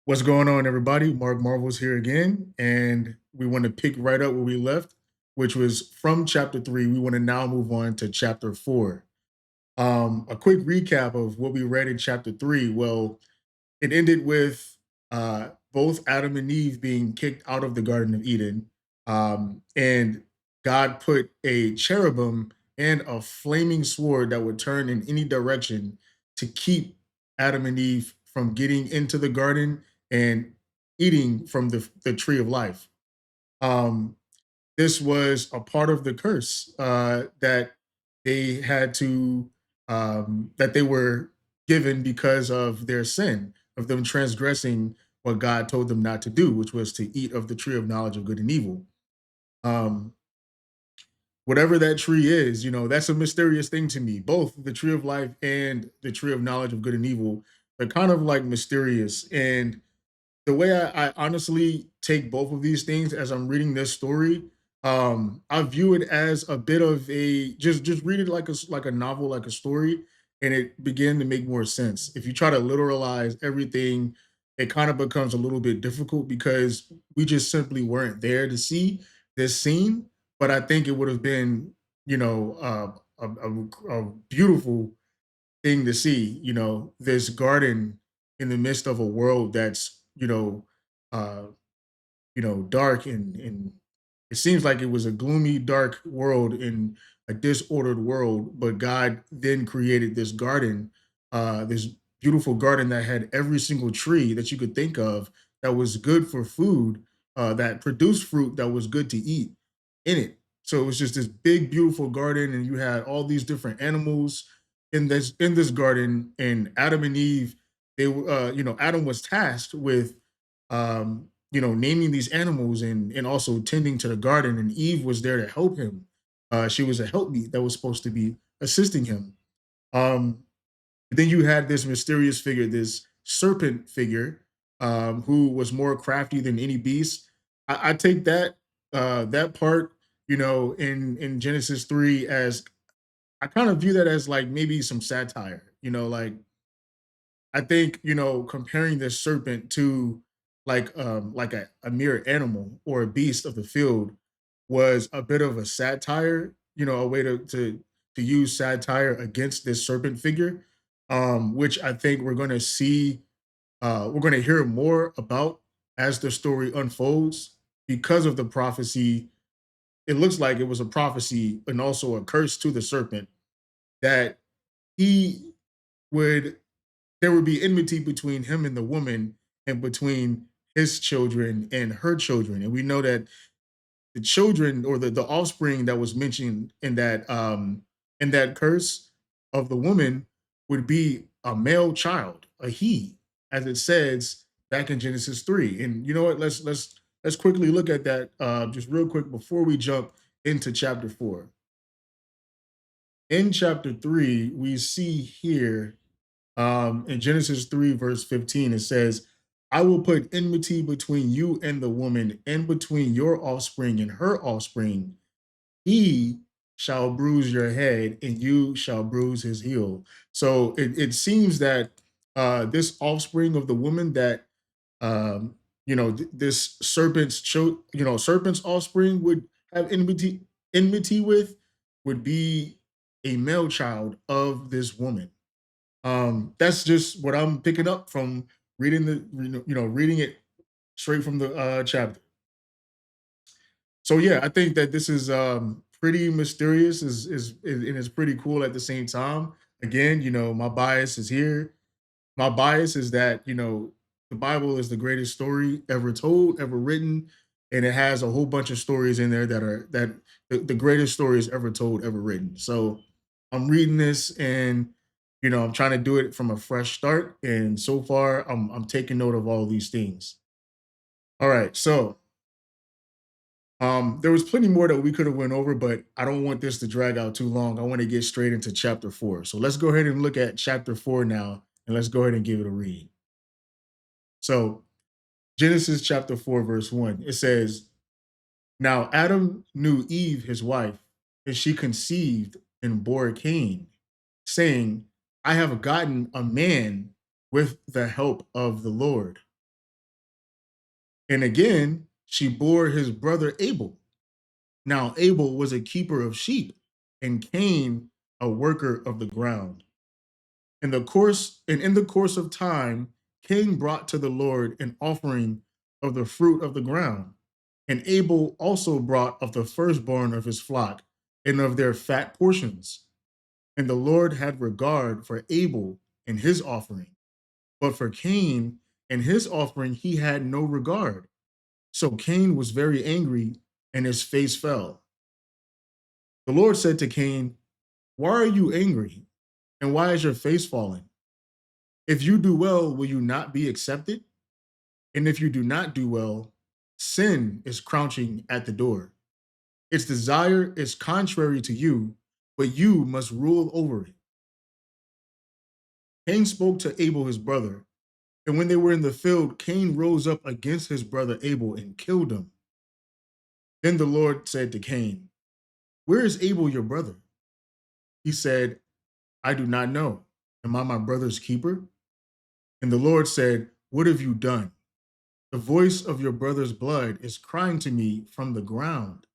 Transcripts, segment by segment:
What's going on, everybody? Mark Marvel's here again, and we want to pick right up where we left, which was from chapter 3. We want to now move on to chapter 4. A quick recap of what we read in chapter 3. Well, it ended with both Adam and Eve being kicked out of the Garden of Eden, and God put a cherubim and a flaming sword that would turn in any direction to keep Adam and Eve from getting into the garden and eating from the tree of life. Um, this was a part of the curse that they had to that they were given because of their sin, of them transgressing what God told them not to do, which was to eat of the tree of knowledge of good and evil. Um, Whatever that tree is, that's a mysterious thing to me. Both the tree of life and the tree of knowledge of good and evil, they're kind of like mysterious. And the way I honestly take both of these things as I'm reading this story, I view it as a bit of a just read it like like a novel, like a story, and it began to make more sense. If you try to literalize everything, it kind of becomes a little bit difficult because we just simply weren't there to see this scene. But I think it would have been, you know, a beautiful thing to see, this garden in the midst of a world that's, dark and it seems like it was a gloomy, dark world in a disordered world, but God then created this garden, this beautiful garden that had every single tree that you could think of that was good for food, that produced fruit that was good to eat in it. So it was just this big, beautiful garden, and you had all these different animals in this garden. And Adam and Eve, they were, Adam was tasked with naming these animals and also tending to the garden. And Eve was there to help him. She was a helpmeet that was supposed to be assisting him. Um, then you had this mysterious figure, this serpent figure, who was more crafty than any beast. I take that part, in Genesis 3 as I kind of view that as like maybe some satire, like I think, comparing this serpent to like a mere animal or a beast of the field was a bit of a satire, a way to use satire against this serpent figure, which I think we're gonna hear more about as the story unfolds because of the prophecy. It looks like it was a prophecy and also a curse to the serpent that he would there would be enmity between him and the woman and between his children and her children. And we know that the children or the offspring that was mentioned in that curse of the woman would be a male child, a he, as it says back in Genesis 3. And you know what? Let's quickly look at that just real quick before we jump into chapter 4. In chapter 3, we see here in Genesis 3, verse 15, it says, I will put enmity between you and the woman, and between your offspring and her offspring. He shall bruise your head, and you shall bruise his heel. So it seems that this offspring of the woman that this serpent's offspring would have enmity with would be a male child of this woman. That's just what I'm picking up from reading it straight from the chapter. So yeah, I think that this is pretty mysterious, and it's pretty cool at the same time. Again, my bias is here. My bias is that the Bible is the greatest story ever told, ever written, and it has a whole bunch of stories in there that are the greatest stories ever told, ever written. So I'm reading this, and I'm trying to do it from a fresh start. And so far, I'm taking note of all these things. All right, so there was plenty more that we could have went over, but I don't want this to drag out too long. I want to get straight into chapter 4. So let's go ahead and look at chapter 4 now, and let's go ahead and give it a read. So Genesis chapter 4, verse 1, it says, Now Adam knew Eve, his wife, and she conceived and bore Cain, saying, I have gotten a man with the help of the Lord. And again, she bore his brother Abel. Now, Abel was a keeper of sheep, and Cain a worker of the ground. In the course of time, Cain brought to the Lord an offering of the fruit of the ground, and Abel also brought of the firstborn of his flock and of their fat portions. And the Lord had regard for Abel and his offering, but for Cain and his offering he had no regard. So Cain was very angry, and his face fell. The Lord said to Cain, "Why are you angry? And why is your face falling? If you do well, will you not be accepted? And if you do not do well, sin is crouching at the door. Its desire is contrary to you, but you must rule over it." Cain spoke to Abel, his brother, and when they were in the field, Cain rose up against his brother Abel and killed him. Then the Lord said to Cain, "Where is Abel, your brother?" He said, "I do not know. Am I my brother's keeper?" And the Lord said, "What have you done? The voice of your brother's blood is crying to me from the ground.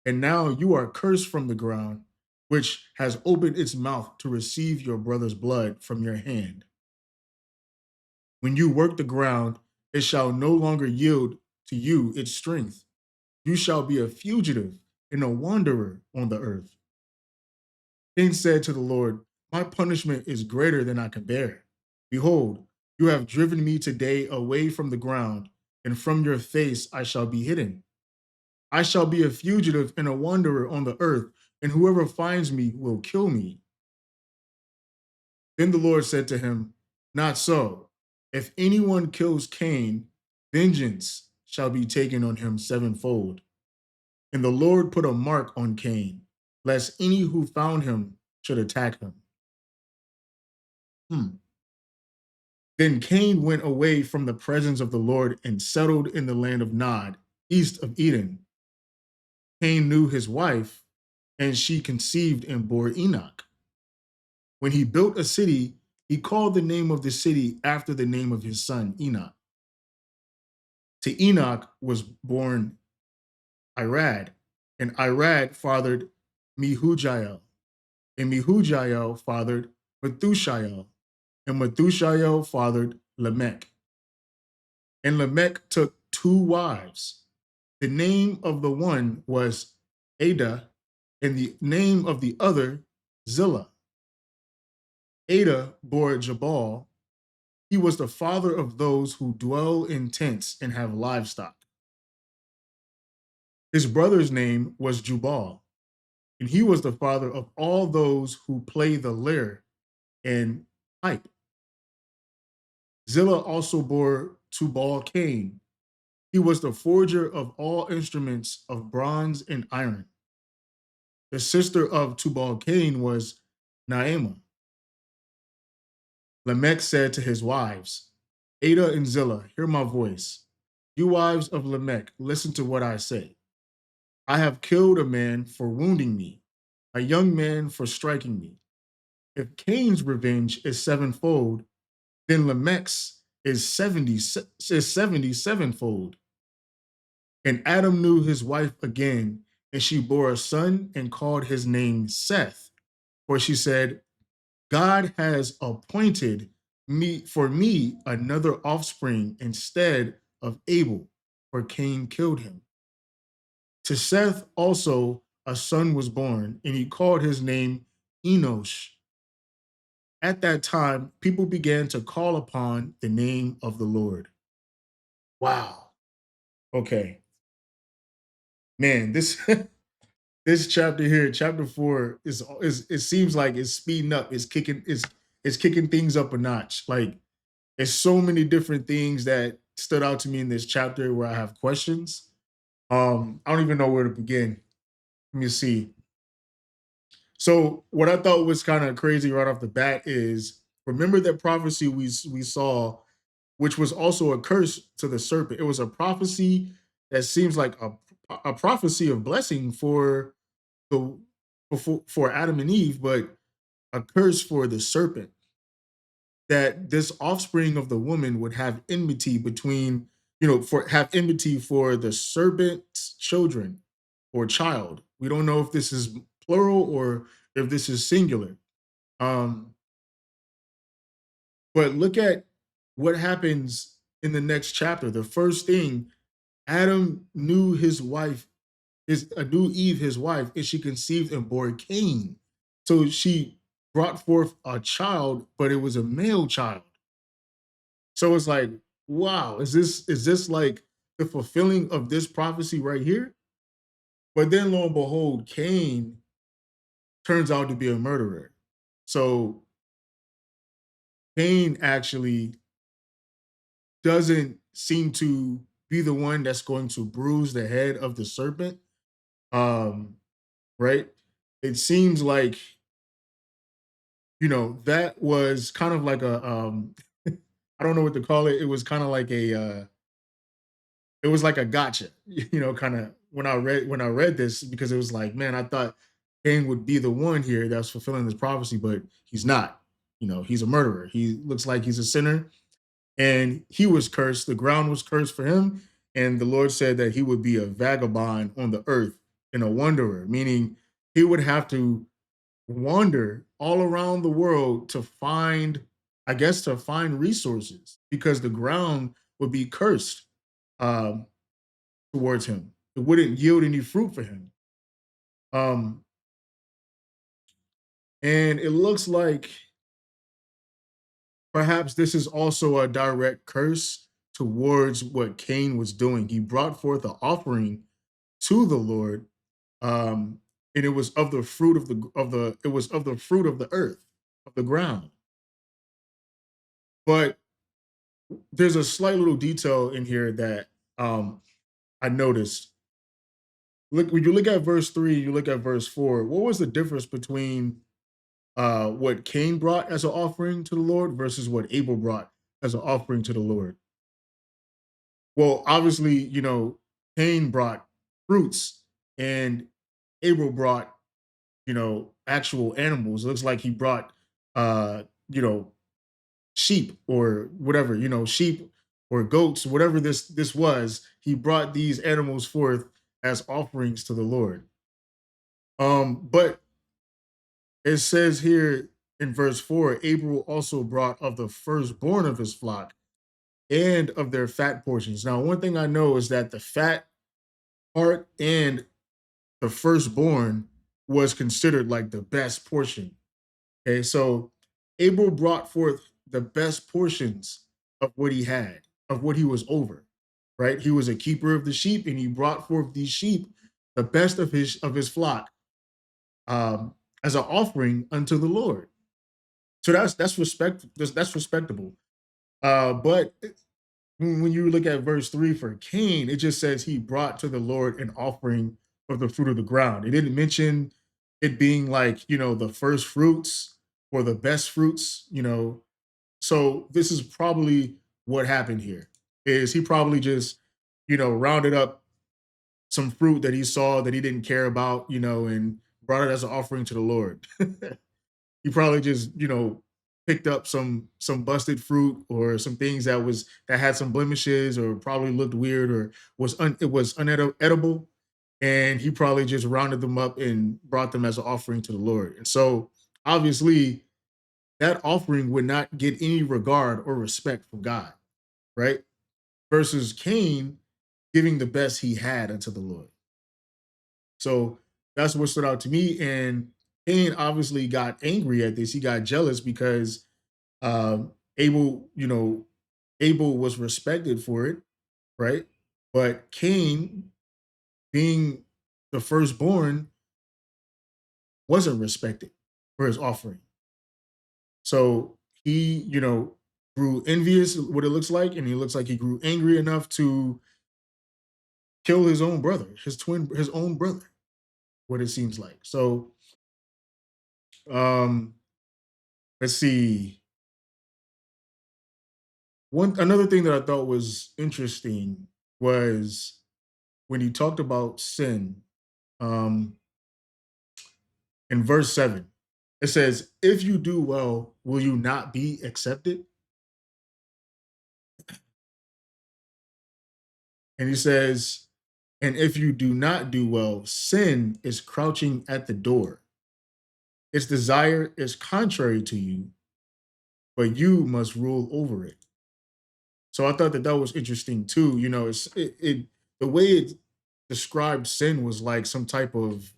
And now you are cursed from the ground, which has opened its mouth to receive your brother's blood from your hand. When you work the ground, it shall no longer yield to you its strength. You shall be a fugitive and a wanderer on the earth." Cain said to the Lord, "My punishment is greater than I can bear. Behold, you have driven me today away from the ground, and from your face I shall be hidden. I shall be a fugitive and a wanderer on the earth, and whoever finds me will kill me." Then the Lord said to him, "Not so. If anyone kills Cain, vengeance shall be taken on him sevenfold." And the Lord put a mark on Cain, lest any who found him should attack him. Hmm. Then Cain went away from the presence of the Lord and settled in the land of Nod, east of Eden. Cain knew his wife, and she conceived and bore Enoch. When he built a city, he called the name of the city after the name of his son, Enoch. To Enoch was born Irad, and Irad fathered Mehujael, and Mehujael fathered Methushael, and Methushael fathered Lamech. And Lamech took two wives. The name of the one was Ada, and the name of the other Zillah. Ada bore Jabal. He was the father of those who dwell in tents and have livestock. His brother's name was Jubal, and he was the father of all those who play the lyre and pipe. Zillah also bore Tubal Cain. He was the forger of all instruments of bronze and iron. The sister of Tubal Cain was Naamah. Lamech said to his wives, "Ada and Zillah, hear my voice. You wives of Lamech, listen to what I say. I have killed a man for wounding me, a young man for striking me. If Cain's revenge is sevenfold, then Lamech's is 77-fold." And Adam knew his wife again, and she bore a son and called his name Seth. For she said, "God has appointed me another offspring instead of Abel, for Cain killed him." To Seth also a son was born, and he called his name Enosh. At that time, people began to call upon the name of the Lord. Wow. Okay. Man, this this chapter here, chapter 4, is it seems like it's speeding up. It's kicking things up a notch. Like there's so many different things that stood out to me in this chapter where I have questions. I don't even know where to begin. Let me see. So what I thought was kind of crazy right off the bat is remember that prophecy we saw, which was also a curse to the serpent. It was a prophecy that seems like a prophecy of blessing for the for Adam and Eve, but a curse for the serpent. That this offspring of the woman would have enmity between for have enmity for the serpent's children or child. We don't know if this is plural or if this is singular. Um, but look at what happens in the next chapter. The first thing, Adam knew his wife, knew Eve his wife, and she conceived and bore Cain. So she brought forth a child, but it was a male child. So it's like, wow, is this like the fulfilling of this prophecy right here? But then lo and behold, Cain turns out to be a murderer. So Cain actually doesn't seem to be the one that's going to bruise the head of the serpent. Um, right? It seems like, that was kind of like a I don't know what to call it. It was kind of like it was like a gotcha, kind of when I read this, because it was like, man, I thought Cain would be the one here that's fulfilling this prophecy, but he's not. He's a murderer. He looks like he's a sinner, and he was cursed. The ground was cursed for him, and the Lord said that he would be a vagabond on the earth and a wanderer, meaning he would have to wander all around the world to find, I guess, to find resources, because the ground would be cursed. Um, Towards him. It wouldn't yield any fruit for him. Um, and it looks like perhaps this is also a direct curse towards what Cain was doing. He brought forth an offering to the Lord, um, and it was of the fruit of the it was of the fruit of the earth, of the ground. But there's a slight little detail in here that I noticed. Look, when you look at verse 3, you look at verse 4. What was the difference between what Cain brought as an offering to the Lord versus what Abel brought as an offering to the Lord? Well, obviously, Cain brought fruits and Abel brought, actual animals. It looks like he brought, uh, you know, sheep or whatever, sheep or goats, whatever this was. He brought these animals forth as offerings to the Lord. But it says here in verse 4, Abel also brought of the firstborn of his flock and of their fat portions. Now, one thing I know is that the fat part and the firstborn was considered like the best portion. Okay, so Abel brought forth the best portions of what he had, of what he was over, right? He was a keeper of the sheep, and he brought forth these sheep, the best of his flock, as an offering unto the Lord. So that's respectable. But when you look at verse 3 for Cain, it just says he brought to the Lord an offering of the fruit of the ground. It didn't mention it being like, the first fruits or the best fruits. So this is probably what happened here. Is he probably just, rounded up some fruit that he saw that he didn't care about, and brought it as an offering to the Lord. He probably just, picked up some busted fruit or some things that had some blemishes or probably looked weird or it was unedible, and he probably just rounded them up and brought them as an offering to the Lord. And so obviously that offering would not get any regard or respect from God, right? Versus Cain giving the best he had unto the Lord. So that's what stood out to me. And Cain obviously got angry at this. He got jealous because Abel, Abel was respected for it, right? But Cain, being the firstborn, wasn't respected for his offering. So he, grew envious, what it looks like, and he looks like he grew angry enough to kill his own brother, his own brother, what it seems like. So um let's see. One another thing that I thought was interesting was when he talked about sin, um, in verse 7. It says, "If you do well, will you not be accepted?" And he says, and if you do not do well, sin is crouching at the door. Its desire is contrary to you, but you must rule over it. So I thought that that was interesting too. You know, it the way it described sin was like some type of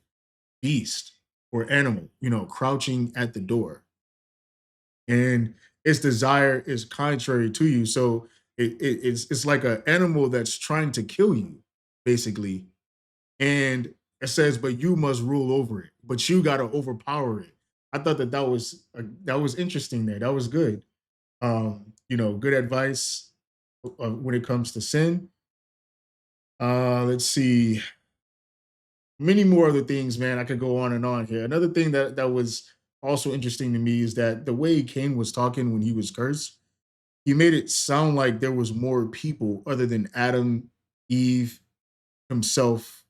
beast or animal, you know, crouching at the door, and its desire is contrary to you. So it's like an animal that's trying to kill you, basically. And it says, "But you must rule over it. But you got to overpower it." I thought that that was interesting. There, that was good. You know, good advice when it comes to sin. Let's see, many more other things, man. I could go on and on here. Another thing that was also interesting to me is that the way Cain was talking when he was cursed, he made it sound like there was more people other than Adam, Eve, himself,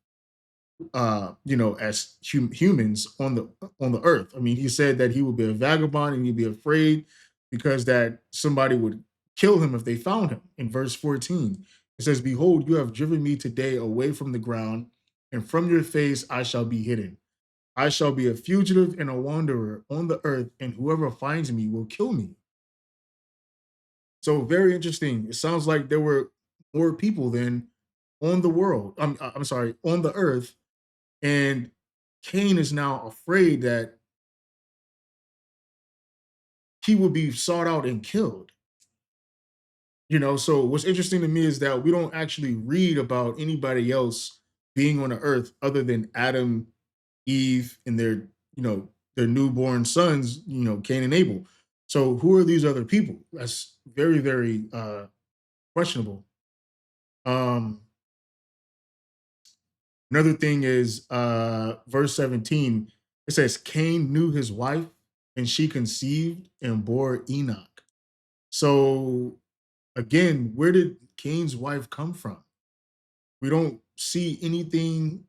you know, as humans on the earth. I mean, he said that he would be a vagabond and he'd be afraid because that somebody would kill him if they found him. In verse 14, it says, "Behold, you have driven me today away from the ground, and from your face I shall be hidden. I shall be a fugitive and a wanderer on the earth, and whoever finds me will kill me." So very interesting. It sounds like there were more people than on the world. I'm sorry, on the earth, and Cain is now afraid that he will be sought out and killed. You know, so what's interesting to me is that we don't actually read about anybody else being on the earth other than Adam, Eve, and their, you know, their newborn sons, you know, Cain and Abel. So who are these other people? That's very, very questionable. Um, Another thing is verse 17. It says Cain knew his wife and she conceived and bore Enoch. So again, where did Cain's wife come from? We don't see anything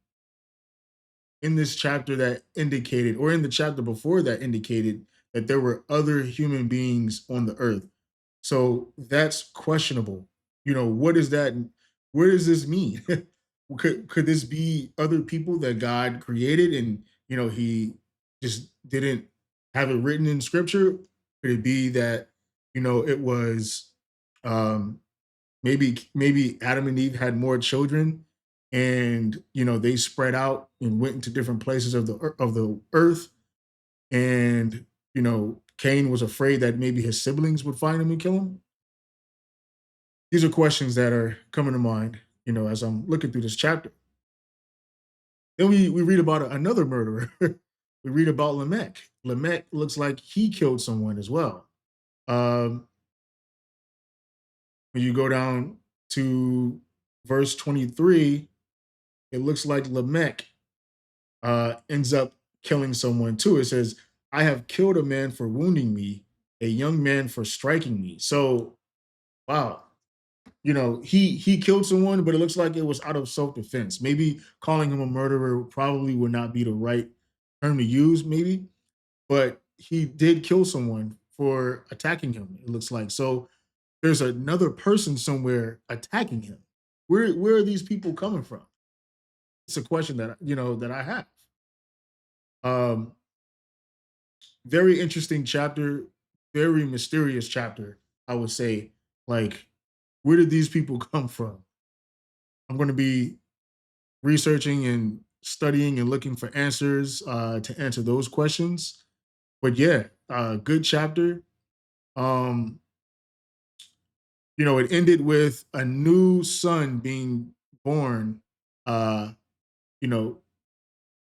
in this chapter that indicated, or in the chapter before that indicated, that there were other human beings on the earth. So that's questionable. You know, what is that? Where does this mean? Could this be other people that God created and, you know, he just didn't have it written in scripture? Could it be that, you know, it was um maybe Adam and Eve had more children, and you know they spread out and went into different places of of the earth, and you know Cain was afraid that maybe his siblings would find him and kill him. These are questions that are coming to mind, you know, as I'm looking through this chapter. Then we read about another murderer. We read about Lamech. Lamech looks like he killed someone as well. Um, when you go down to verse 23, it looks like Lamech ends up killing someone too. It says, "I have killed a man for wounding me, a young man for striking me." So, wow, you know, he killed someone, but it looks like it was out of self defense. Maybe calling him a murderer probably would not be the right term to use, maybe, but he did kill someone for attacking him. It looks like so. There's another person somewhere attacking him. Where are these people coming from? It's a question that you know that I have. Um, Very interesting chapter, very mysterious chapter, I would say. Like, where did these people come from? I'm going to be researching and studying and looking for answers to answer those questions. But yeah, good chapter. Um, you know, it ended with a new son being born, uh, you know,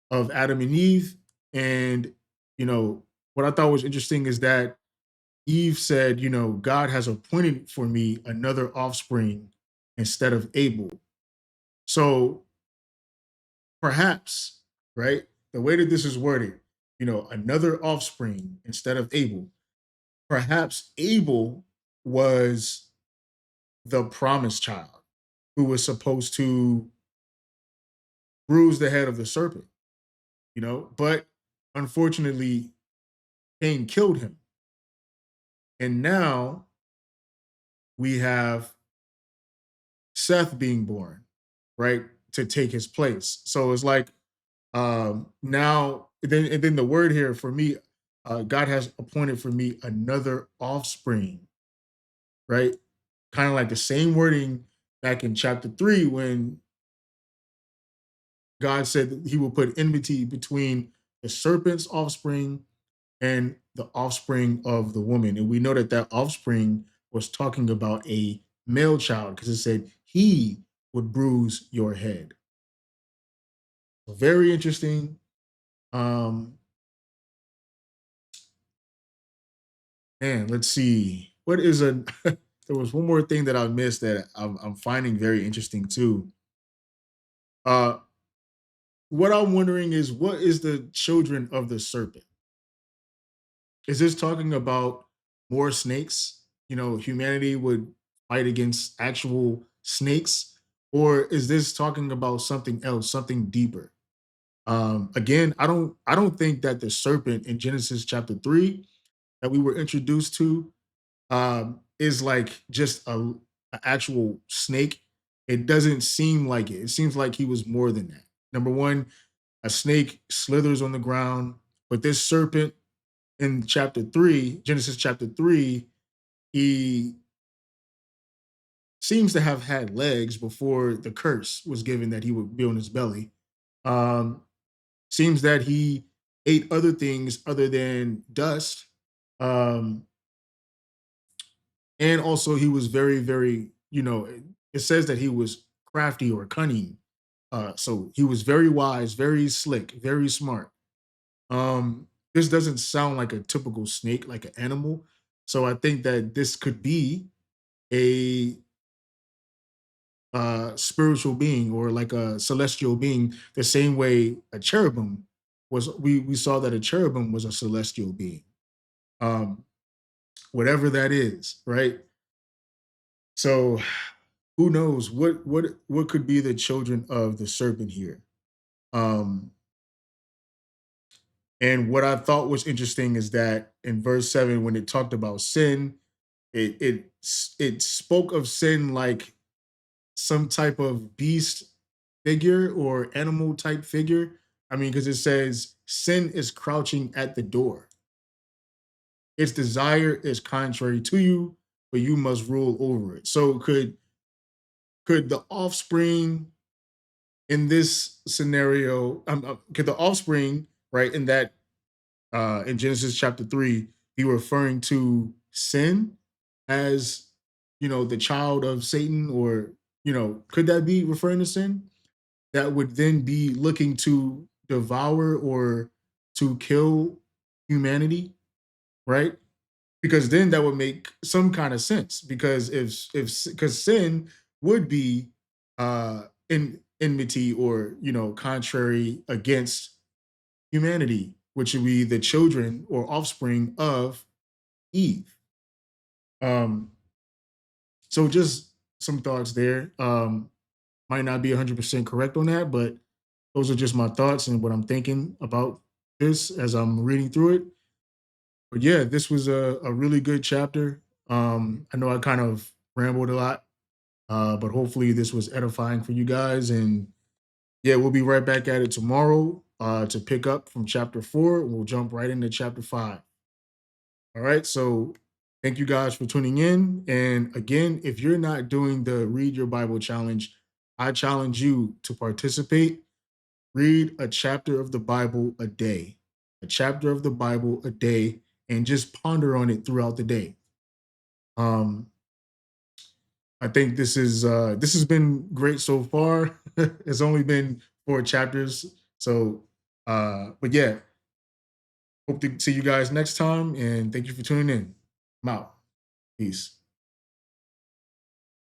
of Adam and Eve. And, you know, what I thought was interesting is that Eve said, you know, God has appointed for me another offspring instead of Abel. So perhaps, right, the way that this is worded, you know, another offspring instead of Abel, perhaps Abel was the promised child who was supposed to bruise the head of the serpent, you know, but unfortunately, Cain killed him. And now we have Seth being born, right, to take his place. So it's like now and then the word here for me, God has appointed for me another offspring, right? Kind of like the same wording back in chapter 3 when God said that he will put enmity between the serpent's offspring and the offspring of the woman. And we know that that offspring was talking about a male child because it said he would bruise your head. Very interesting. Um, and let's see. What is a there was one more thing that I missed that I'm finding very interesting too. Uh what I'm wondering is what is the children of the serpent? Is this talking about more snakes? You know, humanity would fight against actual snakes, or is this talking about something else, something deeper? Again, I don't think that the serpent in Genesis chapter 3 that we were introduced to is like just a actual snake. It doesn't seem like it. It seems like he was more than that. Number one, a snake slithers on the ground, but this serpent in chapter 3, Genesis chapter 3, he seems to have had legs before the curse was given that he would be on his belly. Um, Seems that he ate other things other than dust. Um, and also he was very, very, it says that he was crafty or cunning. So he was very wise, very slick, very smart. This doesn't sound like a typical snake, like an animal. So I think that this could be a spiritual being or like a celestial being, the same way a cherubim was. We saw that a cherubim was a celestial being. Um, Whatever that is, right? So who knows what could be the children of the serpent here? Um, and what I thought was interesting is that in verse 7, when it talked about sin, it spoke of sin like some type of beast figure or animal type figure. I mean, because it says sin is crouching at the door. Its desire is contrary to you, but you must rule over it. So could the offspring in this scenario, could the offspring, right, in that in Genesis chapter 3 be referring to sin as, the child of Satan, or, could that be referring to sin? That would then be looking to devour or to kill humanity, right? Because then that would make some kind of sense. Because if because sin would be in enmity or contrary against humanity, which would be the children or offspring of Eve. Um, so just some thoughts there. Might not be 100% correct on that, but those are just my thoughts and what I'm thinking about this as I'm reading through it. But yeah, this was a really good chapter. I know I kind of rambled a lot, but hopefully this was edifying for you guys. And yeah, we'll be right back at it tomorrow to pick up from chapter 4. We'll jump right into chapter 5. All right. So thank you guys for tuning in. And again, if you're not doing the Read Your Bible challenge, I challenge you to participate. Read a chapter of the Bible a day, a chapter of the Bible a day, and just ponder on it throughout the day. Um, I think this has been great so far. It's only been 4 chapters, so but yeah, hope to see you guys next time, and thank you for tuning in. I'm out. Peace.